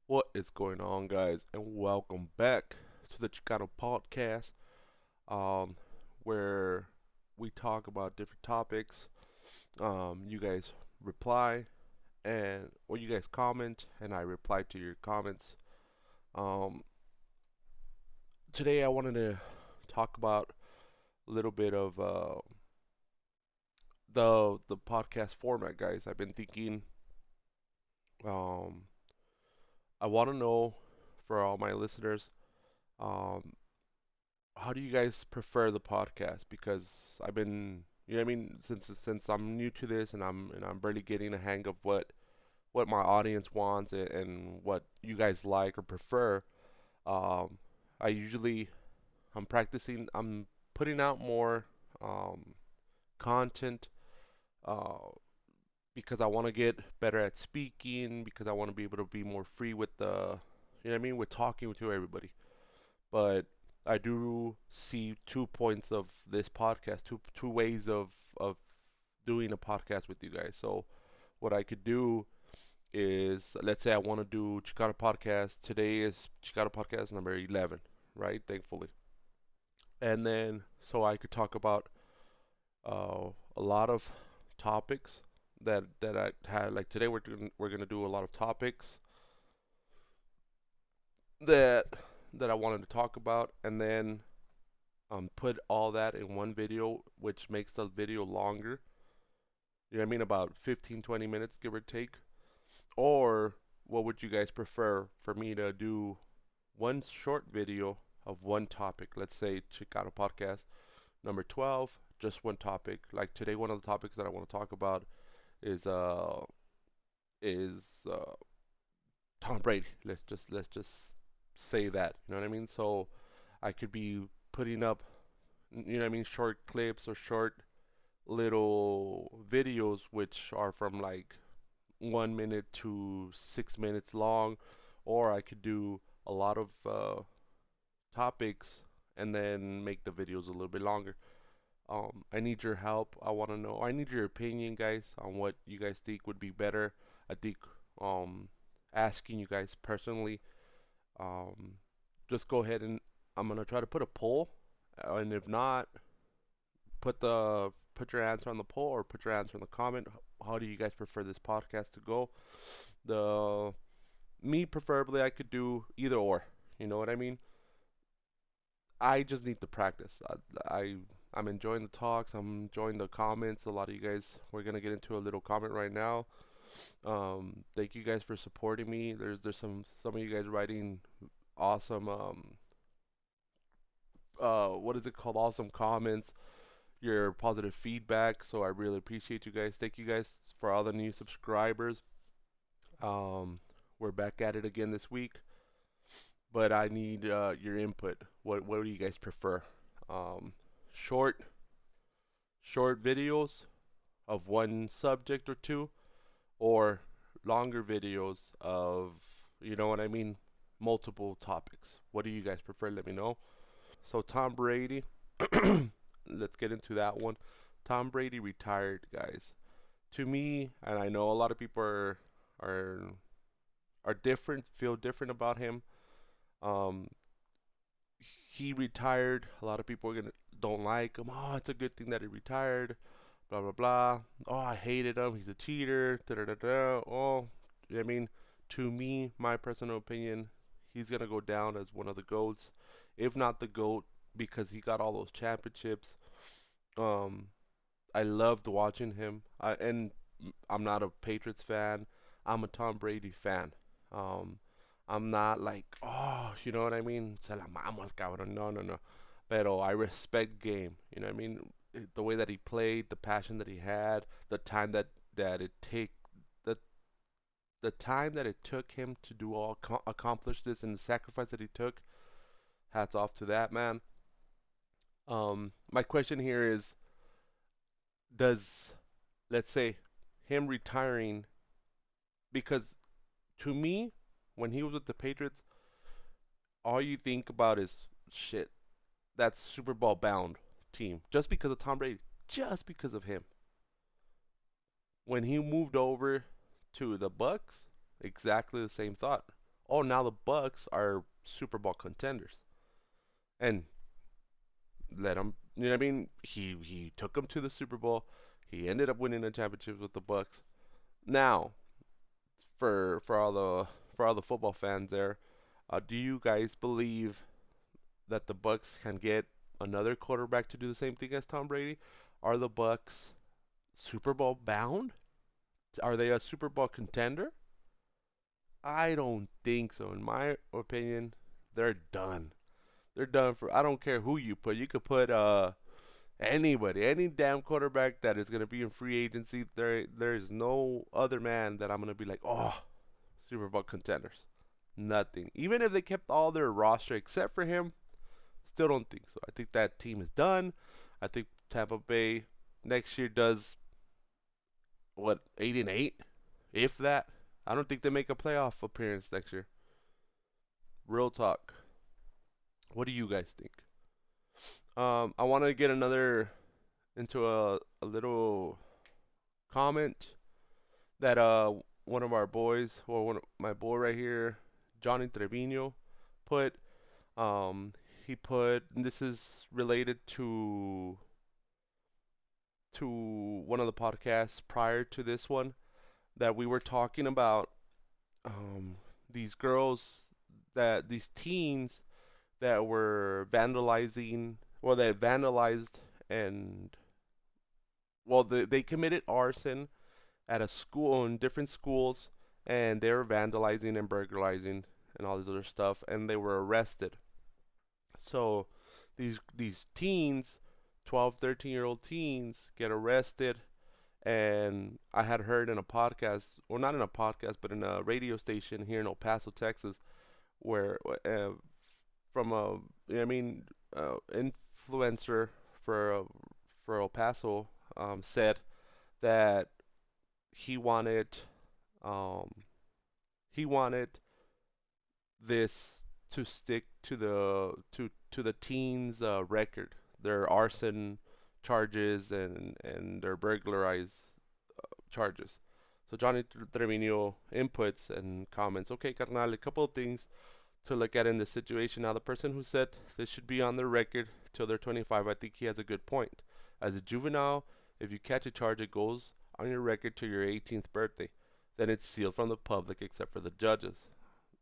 What is going on, guys, and welcome back to the Chicano podcast, um, where we talk about different topics. You guys reply, or you guys comment, and I reply to your comments. Um, Today, I wanted to talk about a little bit of the podcast format, guys. I've been thinking. Um, I want to know for all my listeners. Um, how do you guys prefer the podcast? Because I've been, since I'm new to this and I'm barely getting a hang of what my audience wants and what you guys like or prefer. Um, I usually I'm putting out more um, content uh, because I want to get better at speaking because I want to be able to be more free with with talking to everybody. But I do see 2 points of this podcast, two ways of doing a podcast with you guys. So what I could do is, let's say I want to do Chicano podcast. Today is Chicano podcast number 11, right? Thankfully, and then so I could talk about a lot of topics that I had. Like today, we're gonna do a lot of topics that that I wanted to talk about, and then put all that in one video, which makes the video longer. You know what I mean? About 15, 20 minutes, give or take. Or what would you guys prefer for me to do one short video of one topic? Let's say Chicano Podcast number 12, just one topic. Like today, one of the topics that I want to talk about is uh is Tom Brady. Let's just say that. You know what I mean? So I could be putting up, short clips or short little videos which are from like 1 minute to 6 minutes long, or I could do a lot of topics and then make the videos a little bit longer. I need your help. I want to know. I need your opinion, guys, on what you guys think would be better. I think um, asking you guys personally. Um, just go ahead and I'm gonna try to put a poll, and if not, put your answer on the poll or put your answer in the comment. How do you guys prefer this podcast to go? The Me preferably, I could do either or. You know what I mean? I just need to practice. I'm enjoying the talks. I'm enjoying the comments. A lot of you guys. We're gonna get into a little comment right now. Thank you guys for supporting me. There's some of you guys writing awesome what is it called? Awesome comments, your positive feedback. So I really appreciate you guys. Thank you guys for all the new subscribers. Um, we're back at it again this week, but I need your input. What do you guys prefer? Um, short short videos of one subject or two, or longer videos of, you know what I mean, multiple topics. What do you guys prefer? Let me know. So Tom Brady, let's get into that one. Tom Brady retired, guys. To me, and I know a lot of people are are different, feel different about him. Um, he retired. A lot of people are gonna don't like him. Oh, it's a good thing that he retired. Blah blah blah. Oh, I hated him. He's a cheater. Da da da da. Oh, I mean, to me, my personal opinion, he's gonna go down as one of the goats, if not the goat, because he got all those championships. Um, I loved watching him. I'm not a Patriots fan. I'm a Tom Brady fan. Um, I'm not like, oh, you know what I mean? Se la mamos, cabrón. No, no, no. Pero I respect game. You know what I mean? The way that he played, the passion that he had, the time that it take, the the time that it took him to do accomplish this, and the sacrifice that he took. Hats off to that man. My question here is, does, let's say, him retiring, because to me, when he was with the Patriots, all you think about is shit. That's Super Bowl bound team just because of Tom Brady, just because of him. When he moved over to the Bucs, exactly the same thought. oh, now the Bucks are Super Bowl contenders, and let him. You know what I mean? He took them to the Super Bowl. He ended up winning the championship with the Bucks. Now, for all the football fans there, do you guys believe that the Bucks can get another quarterback to do the same thing as Tom Brady? Are the Bucks Super Bowl bound? Are they a Super Bowl contender? I don't think so. In my opinion, they're done. They're done for. I don't care who you put. You could put anybody, any damn quarterback that is gonna be in free agency. There's no other man that I'm gonna be like, oh, Super Bowl contenders. Nothing. Even if they kept all their roster except for him, still don't think so. I think that team is done. I think Tampa Bay next year does what 8-8, if that. I don't think they make a playoff appearance next year. Real talk. What do you guys think? I want to get another into a little comment that one of our boys, or one of my boy right here, Johnny Trevino, put. Um, he put, and this is related to one of the podcasts prior to this one, that we were talking about um, these girls, that these teens that were vandalizing, well, they vandalized, and well, they committed arson at a school, in different schools, and they were vandalizing and burglarizing and all this other stuff, and they were arrested. So these teens, 12, 13-year-old teens, get arrested. And I had heard in a podcast, or not in a podcast, but in a radio station here in El Paso, Texas, where from a, I mean, influencer for for El Paso said that he wanted um, he wanted this to stick to the teens' record, their arson charges and their burglarized charges. So Johnny Trevino inputs and comments, okay, carnal, a couple of things to look at in this situation. Now, the person who said this should be on their record till they're 25, I think he has a good point. As a juvenile, if you catch a charge, it goes on your record till your 18th birthday. Then it's sealed from the public except for the judges.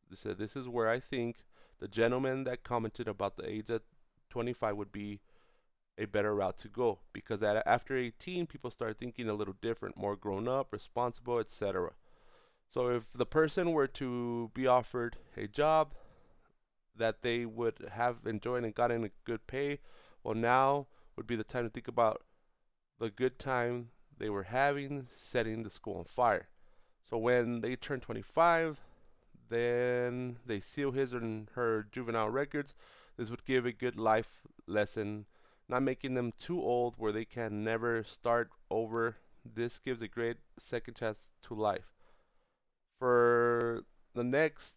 They said this is where I think the gentleman that commented about the age at 25 would be a better route to go, because after 18 people start thinking a little different, more grown up, responsible, etc. So if the person were to be offered a job that they would have enjoyed and gotten a good pay, well, now would be the time to think about the good time they were having setting the school on fire. So when they turn 25, then they seal his and her juvenile records. This would give a good life lesson, not making them too old where they can never start over. This gives a great second chance to life. For the next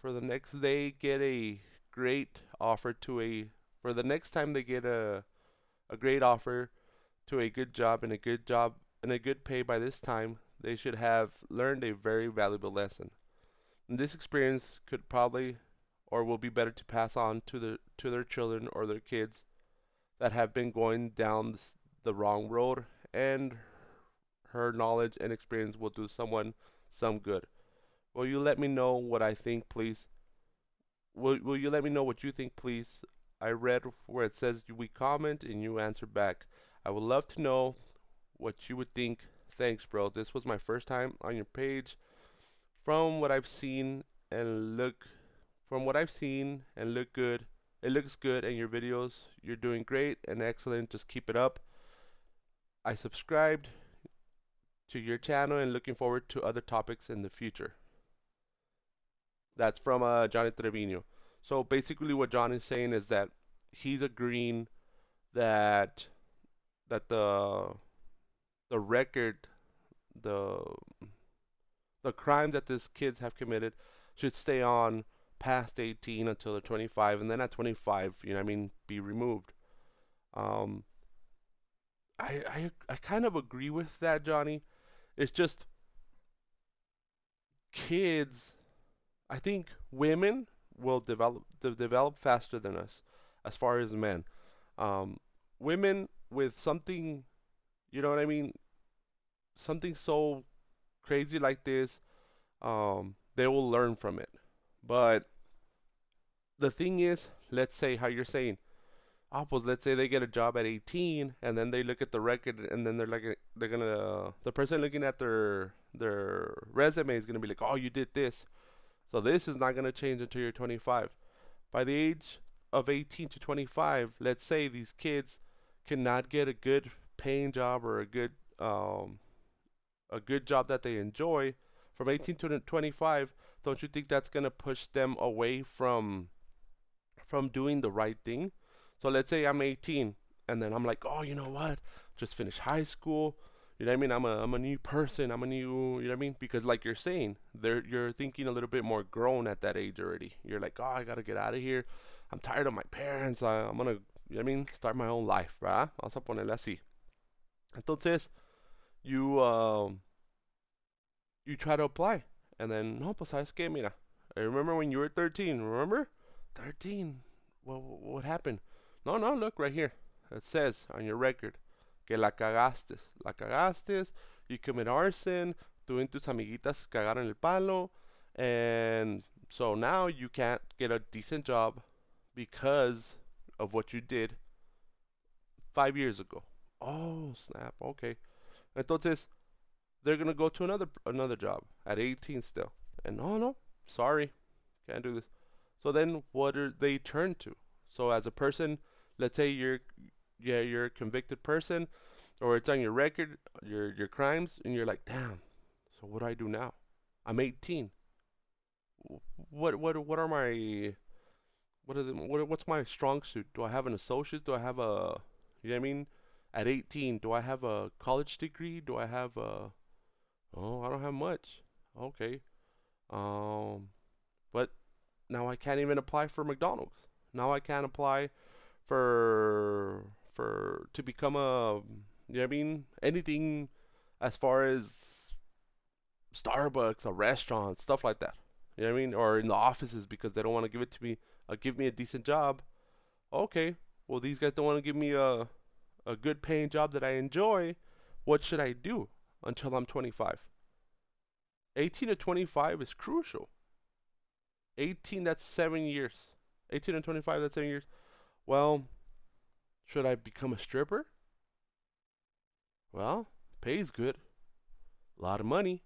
for the next they get a great offer to a for the next time they get a great offer to a good job and a good job and a good pay. By this time they should have learned a very valuable lesson. And this experience could probably or will be better to pass on to their children or their kids that have been going down the wrong road, and her knowledge and experience will do someone some good. Will you let me know what I think, please? Will you let me know what you think, please? I read where it says we comment and you answer back. I would love to know what you would think. Thanks, bro. This was my first time on your page. From what I've seen and look From what I've seen and look good, it looks good, and your videos, you're doing great and excellent. Just keep it up. I subscribed to your channel and looking forward to other topics in the future. That's from Johnny Trevino. So basically, what John is saying is that he's agreeing that the record, the the crime that these kids have committed should stay on past 18 until they're 25, and then at 25, you know, what I mean, be removed. Um, I kind of agree with that, Johnny. It's just kids. I think women will develop faster than us as far as men. Um, Women with something, you know what I mean, something so crazy like this, they will learn from it. But the thing is, let's say how you're saying, oh, pues let's say they get a job at 18, and then they look at the record, and then they're like, they're gonna, the person looking at their resume is gonna be like, oh, you did this, so this is not gonna change until you're 25. By the age of 18 to 25, let's say these kids cannot get a good paying job or um, a good job that they enjoy from 18 to 25. Don't you think that's gonna push them away from doing the right thing? So let's say I'm 18 and then I'm like, oh, you know what? Just finished high school. You know what I mean? I'm a new person. I'm a new, you know what I mean? Because like you're saying, you're thinking a little bit more grown at that age already. You're like, oh, I gotta get out of here. I'm tired of my parents. I'm gonna, you know what I mean? Start my own life, ¿verdad? Vamos a ponerle así. Entonces, you you try to apply, and then no, pues sabes qué, mira. I remember when you were 13. Remember? 13. What happened? No, no, look right here. It says on your record que la cagaste. La cagaste. You commit arson. Tú y tus amiguitas cagaron el palo, and so now you can't get a decent job because of what you did 5 years ago. Oh, snap. Okay. Entonces, they're gonna go to another job at 18 still. And no, no, sorry, can't do this. So then what are they turn to? So as a person, let's say you're a convicted person, or it's on your record, your crimes, and you're like, damn. So what do I do now? I'm 18. What are my what's my strong suit? Do I have an associate? Do I have a, you know what I mean? At 18, do I have a college degree? Do I have a, oh, I don't have much. Okay. Um, but now I can't even apply for McDonald's. Now I can't apply for to become a, you know what I mean? Anything as far as Starbucks, a restaurant, stuff like that. You know what I mean? Or in the offices because they don't want to give it to me, give me a decent job. Okay. Well, these guys don't want to give me a good paying job that I enjoy. What should I do until I'm 25? 18 to 25 is crucial. 18, that's 7 years. 18 and 25, that's 7 years. Well, should I become a stripper? Well, pays good, a lot of money.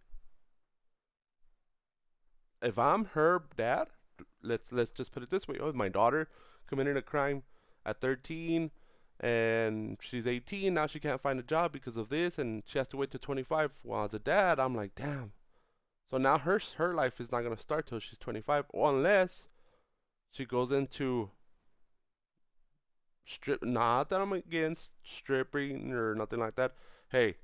If I'm her dad, let's just put it this way. Oh, my daughter committed a crime at 13 and she's 18, now she can't find a job because of this and she has to wait to 25. Well, as a dad, I'm like, damn. So now her life is not going to start till she's 25 unless she goes into strip. Not that I'm against stripping or nothing like that. Hey,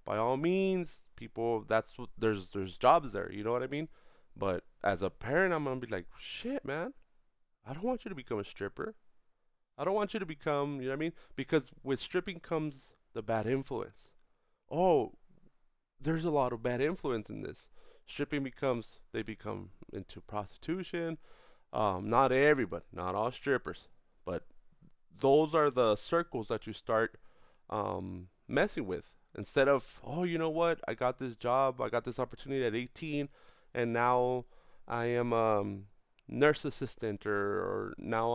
by all means, people, that's what there's jobs there. You know what I mean? But as a parent, I'm gonna be like, shit, man. I don't want you to become a stripper. I don't want you to become, you know what I mean? Because with stripping comes the bad influence. Oh, there's a lot of bad influence in this. Stripping becomes, they become into prostitution. Not everybody, not all strippers, but those are the circles that you start messing with. Instead of, oh, you know what? I got this job, I got this opportunity at 18, and now I am nurse assistant, or now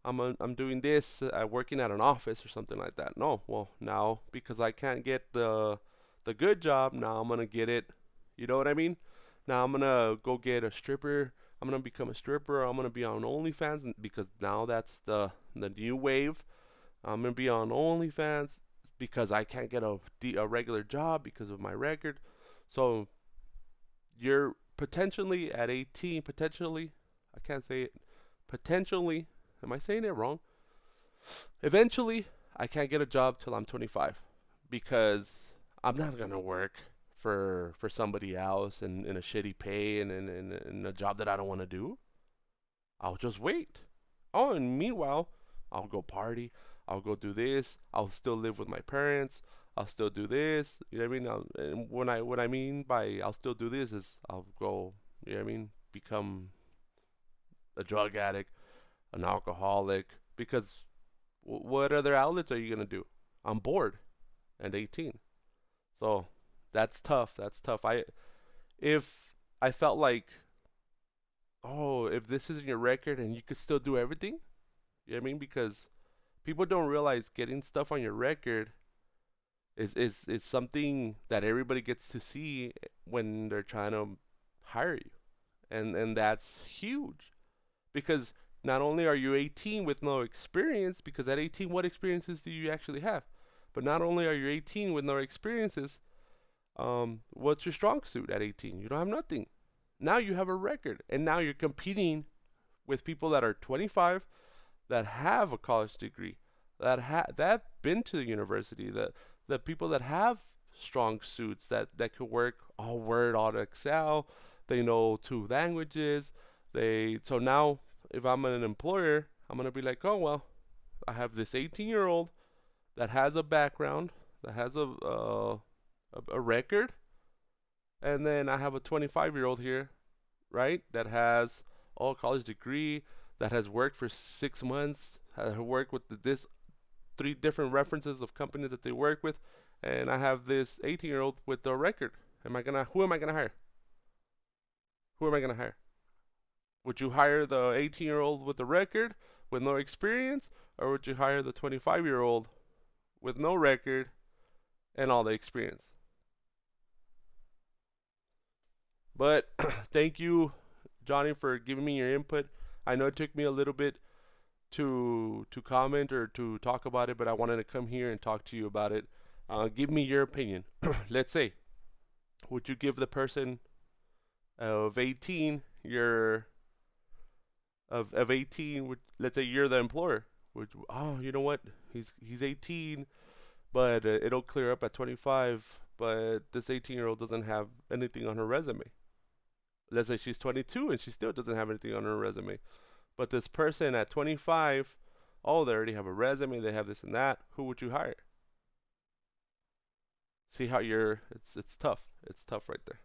I'm doing this, working at an office or something like that. No, well, now because I can't get the good job, now I'm gonna get it. You know what I mean? Now I'm gonna go get a stripper. I'm gonna become a stripper. I'm gonna be on OnlyFans because now that's the new wave. I'm gonna be on OnlyFans because I can't get a regular job because of my record. So you're potentially at 18, potentially, I can't say it, potentially, am I saying it wrong? Eventually, I can't get a job till I'm 25 because I'm not gonna work for somebody else in a shitty pay and in a job that I don't want to do. I'll just wait. Oh, and meanwhile, I'll go party. I'll go do this. I'll still live with my parents. I'll still do this. You know what I mean? And when I mean by I'll still do this is I'll go. You know what I mean? become a drug addict, an alcoholic, because what other outlets are you gonna do? I'm bored at 18. So that's tough. That's tough. If I felt like, oh, if this isn't your record and you could still do everything, you know what I mean? Because people don't realize getting stuff on your record is something that everybody gets to see when they're trying to hire you. And that's huge because not only are you 18 with no experience, because at 18, what experiences do you actually have? But not only are you 18 with no experiences, what's your strong suit at 18? You don't have nothing. Now you have a record, and now you're competing with people that are 25 that have a college degree, that been to the university, the people that have strong suits that could work all Word, all Excel, they know two languages. They so now if I'm an employer, I'm gonna be like, oh well, I have this 18-year-old that has a background, that has a record, and then I have a 25-year-old here, right, that has a college degree, that has worked for 6 months, has worked with this three different references of companies that they work with, and I have this 18-year-old with a record. Who am I gonna hire? Who am I gonna hire? Would you hire the 18-year-old with the record with no experience, or would you hire the 25-year-old with no record and all the experience? But thank you, Johnny, for giving me your input. I know it took me a little bit to comment or to talk about it, but I wanted to come here and talk to you about it. Give me your opinion. Let's say, would you give the person of 18 your of 18? Let's say you're the employer. Would oh, you know what? He's 18, but it'll clear up at 25. But this 18-year-old doesn't have anything on her resume. Let's say she's 22 and she still doesn't have anything on her resume. But this person at 25, oh, they already have a resume, they have this and that. Who would you hire? See how you're, it's tough. It's tough right there.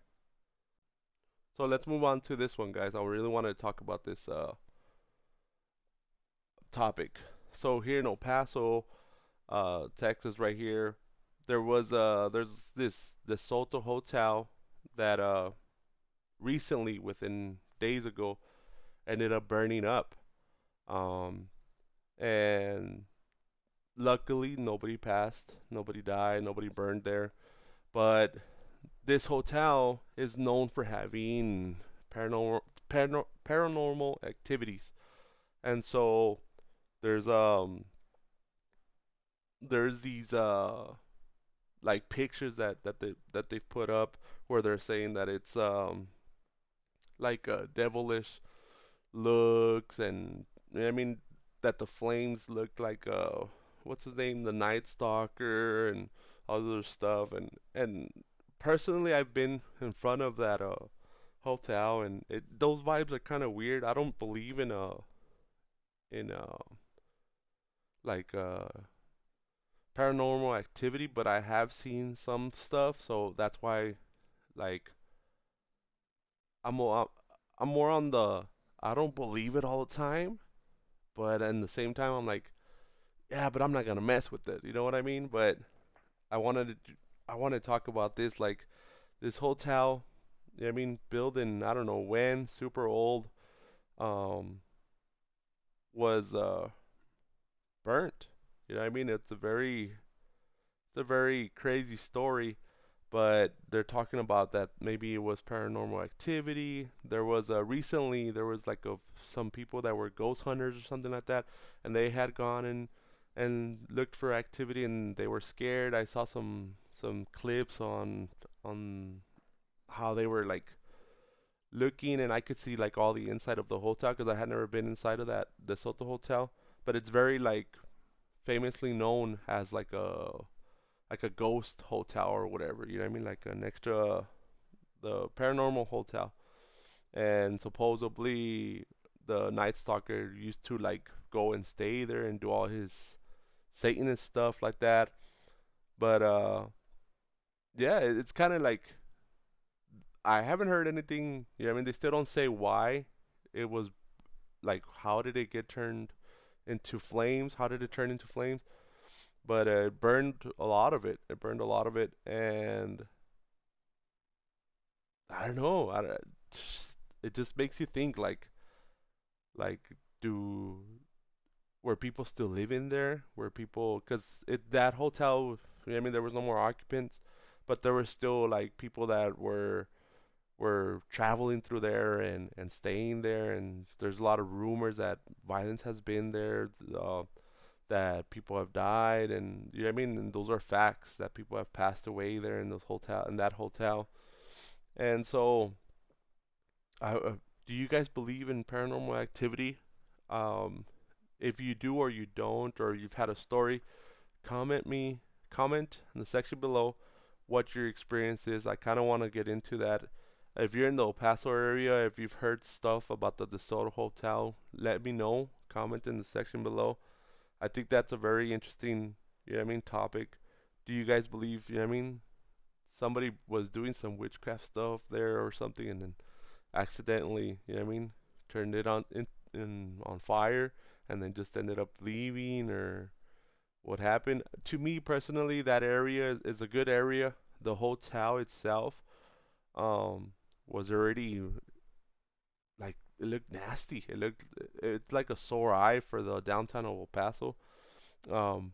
So let's move on to this one, guys. I really wanted to talk about this topic. So here in El Paso, Texas, right here, there's this Soto Hotel that recently, within days ago, ended up burning up. Um, and luckily, nobody passed, nobody died, nobody burned there. But this hotel is known for having paranormal paranormal activities, and so there's um there's these like pictures that they've put up where they're saying that it's like devilish looks, and I mean that the flames looked like what's his name, the Night Stalker, and other stuff, and personally I've been in front of that hotel, and those vibes are kind of weird. I don't believe in like paranormal activity, but I have seen some stuff, so that's why like I'm more I'm more on the I don't believe it all the time, but at the same time I'm like, yeah, but I'm not gonna mess with it. You know what I mean? But I wanted to I want to talk about this, like this hotel. I mean, built in I don't know when, super old, um, was burnt. You know what I mean? It's a very crazy story, but they're talking about that maybe it was paranormal activity. There was recently there was like some people that were ghost hunters or something like that, and they had gone and looked for activity, and they were scared. I saw some clips on how they were like looking, and I could see like all the inside of the hotel because I had never been inside of that the Soto Hotel, but it's very like famously known as like a ghost hotel or whatever. You know what I mean? Like an extra the paranormal hotel, and supposedly the Night Stalker used to like go and stay there and do all his Satanist stuff like that. But yeah, it's kind of like I haven't heard anything. I mean, they still don't say why it was like. How did it get turned into flames? How did it turn into flames? But it burned a lot of it. It burned a lot of it, and I don't know. It just makes you think like do were people still living there? Were people because it that hotel? I mean, there was no more occupants, but there were still like people that were traveling through there and staying there. And there's a lot of rumors that violence has been there, that people have died, and I mean, and those are facts that people have passed away there in that hotel. And so, do you guys believe in paranormal activity? Um, if you do or you don't, or you've had a story, comment me, comment in the section below what your experience is. I kind of want to get into that. If you're in the El Paso area, if you've heard stuff about the Soto Hotel, let me know. Comment in the section below. I think that's a very interesting, topic. Do you guys believe, somebody was doing some witchcraft stuff there or something and then accidentally, turned it on fire and then just ended up leaving or what happened? To me personally, that area is a good area. The hotel itself um was already like it looked nasty. It's like a sore eye for the downtown of El Paso. Um,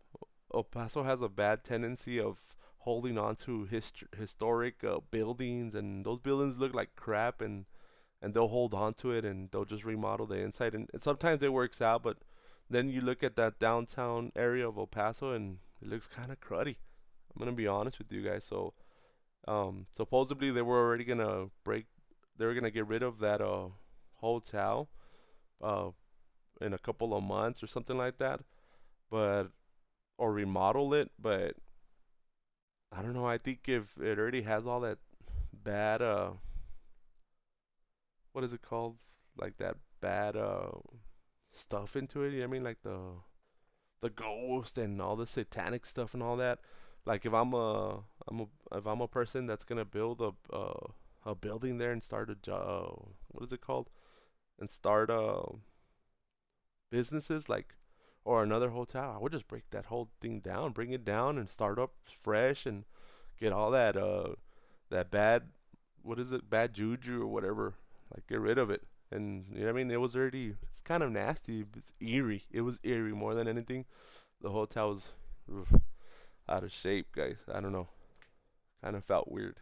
El Paso has a bad tendency of holding on to historic buildings, and those buildings look like crap, and they'll hold on to it and they'll just remodel the inside, and sometimes it works out, but then you look at that downtown area of El Paso and it looks kind of cruddy. I'm gonna be honest with you guys. So, supposedly they were already gonna they were gonna get rid of that hotel uh in a couple of months or something like that, but or remodel it, but I don't know. I think if it already has all that bad what is it called? Like that bad stuff into it. You know what I mean? Like the ghost and all the satanic stuff and all that. Like if I'm a person that's gonna build a building there and start what is it called? And start businesses like or another hotel, I would just break that whole thing down, bring it down and start up fresh and get all that bad what is it? Bad juju or whatever. Like get rid of it. And you know what I mean? It was already it's kind of nasty. It's eerie. It was eerie more than anything. The hotel was oof, out of shape, guys. I don't know. Kind of felt weird.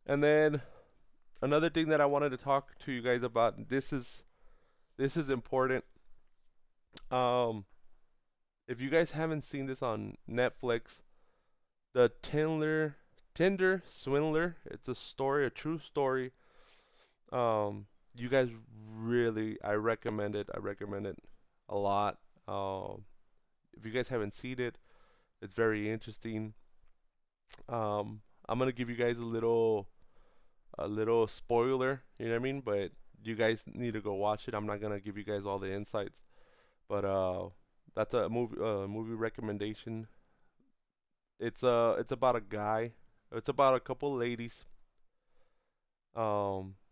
And then another thing that I wanted to talk to you guys about. This is important. Um, if you guys haven't seen this on Netflix, the Tinder Swindler. It's a story, a true story. You guys really, I recommend it. I recommend it a lot. If you guys haven't seen it, it's very interesting. I'm gonna give you guys a little spoiler, you know what I mean? But you guys need to go watch it. I'm not gonna give you guys all the insights, but that's a movie recommendation. It's about a guy. It's about a couple ladies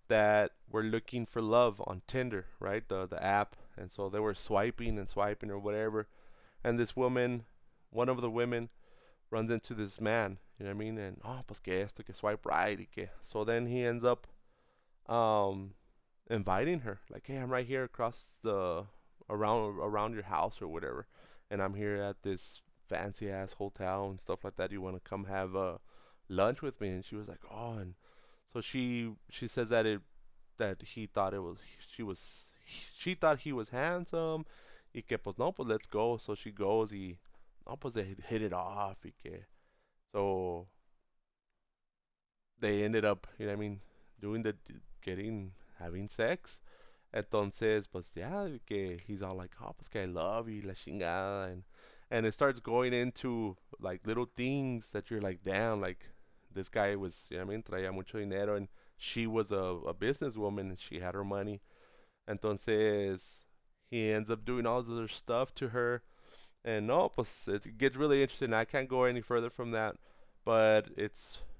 that were looking for love on Tinder, right? The app, and so they were swiping and swiping or whatever. And this woman, one of the women, runs into this man, you know what I mean? And pues que esto, que swipe right, y que. So then he ends up um inviting her, like, hey, I'm right here across the around your house or whatever, and I'm here at this fancy ass hotel and stuff like that. You want to come have lunch with me? And she was like, oh, and so she says that he thought it was she was she thought he was handsome, y que pues no, pues let's go. So she goes, y no, pues they hit it off, y que so they ended up, you know what I mean, doing the getting having sex. Entonces, pues ya, que he's all like, oh, pues que I love you, la chingada, and it starts going into like little things that you're like, damn, like this guy was, you know what I mean, traía mucho dinero, and she was a businesswoman, and she had her money. Entonces, he ends up doing all this other stuff to her, and no, pues it gets really interesting. I can't go any further from that, but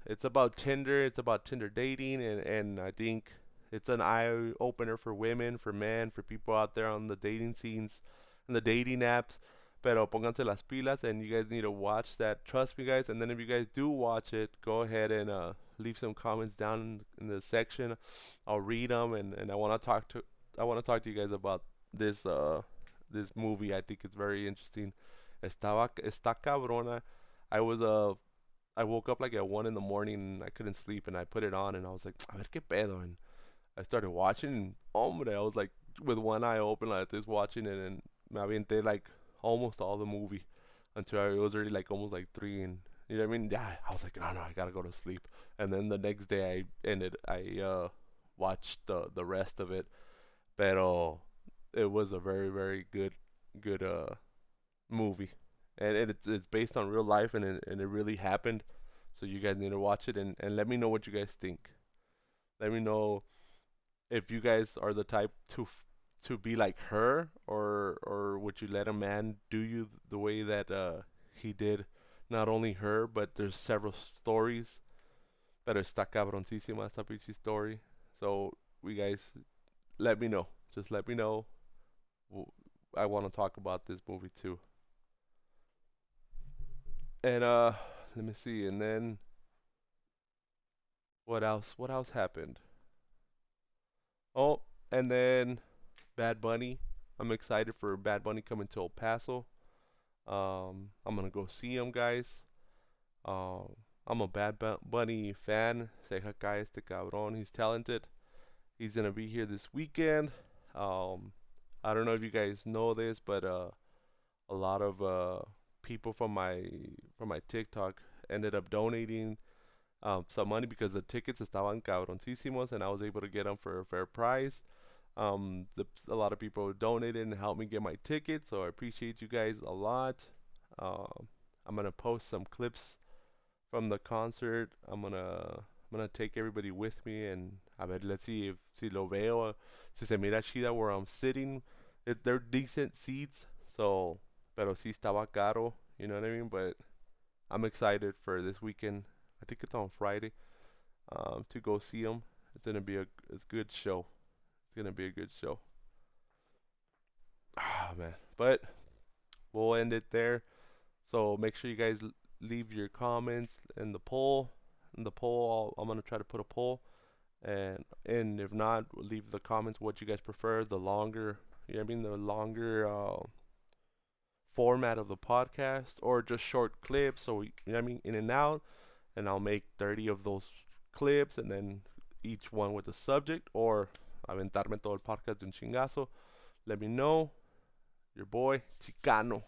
It's about Tinder. It's about Tinder dating, and I think it's an eye opener for women, for men, for people out there on the dating scenes and the dating apps. Pero pónganse las pilas, and you guys need to watch that. Trust me, guys. And then if you guys do watch it, go ahead and leave some comments down in the section. I'll read them, and I want to talk to you guys about this movie. I think it's very interesting. Está cabrona. I was I woke up like at 1 in the morning and I couldn't sleep and I put it on and I was like, a ver qué pedo, and I started watching and hombre, I was like with one eye open like this watching it, and me aventé like almost all the movie until it was already like almost like 3, and you know what I mean? Yeah, I was like, no, no, I gotta go to sleep. And then the next day I watched the rest of it, pero it was a very very good movie, and it's based on real life, and it really happened. So you guys need to watch it, and let me know what you guys think. Let me know if you guys are the type to be like her, or would you let a man do you the way that he did not only her, but there's several stories. Pero está cabroncísima esta pinche story. So we guys, let me know. Just let me know. I want to talk about this movie too. And let me see. And then what else? What else happened? Oh, and then Bad Bunny. I'm excited for Bad Bunny coming to El Paso. I'm gonna go see him, guys. I'm a Bunny fan. Se cae este cabrón. He's talented. He's gonna be here this weekend. Um, I don't know if you guys know this, but a lot of people from my TikTok ended up donating some money because the tickets estaban cabroncísimos, and I was able to get them for a fair price. A lot of people donated and helped me get my ticket, so I appreciate you guys a lot. I'm gonna post some clips from the concert. I'm gonna take everybody with me, and a ver, let's see if si lo veo, si se mira chida where I'm sitting. They're decent seats, so pero sí estaba caro, you know what I mean? But I'm excited for this weekend. I think it's on Friday. To go see them. It's gonna be a good show. It's gonna be a good show. Ah man, but we'll end it there. So make sure you guys leave your comments in the poll. In the poll, I'm gonna try to put a poll, and if not, leave the comments what you guys prefer. The longer, you know what I mean, the longer format of the podcast, or just short clips. So you know what I mean, in and out, and I'll make 30 of those clips, and then each one with a subject, or aventarme todo el podcast de un chingazo. Let me know. Your boy, Chicano.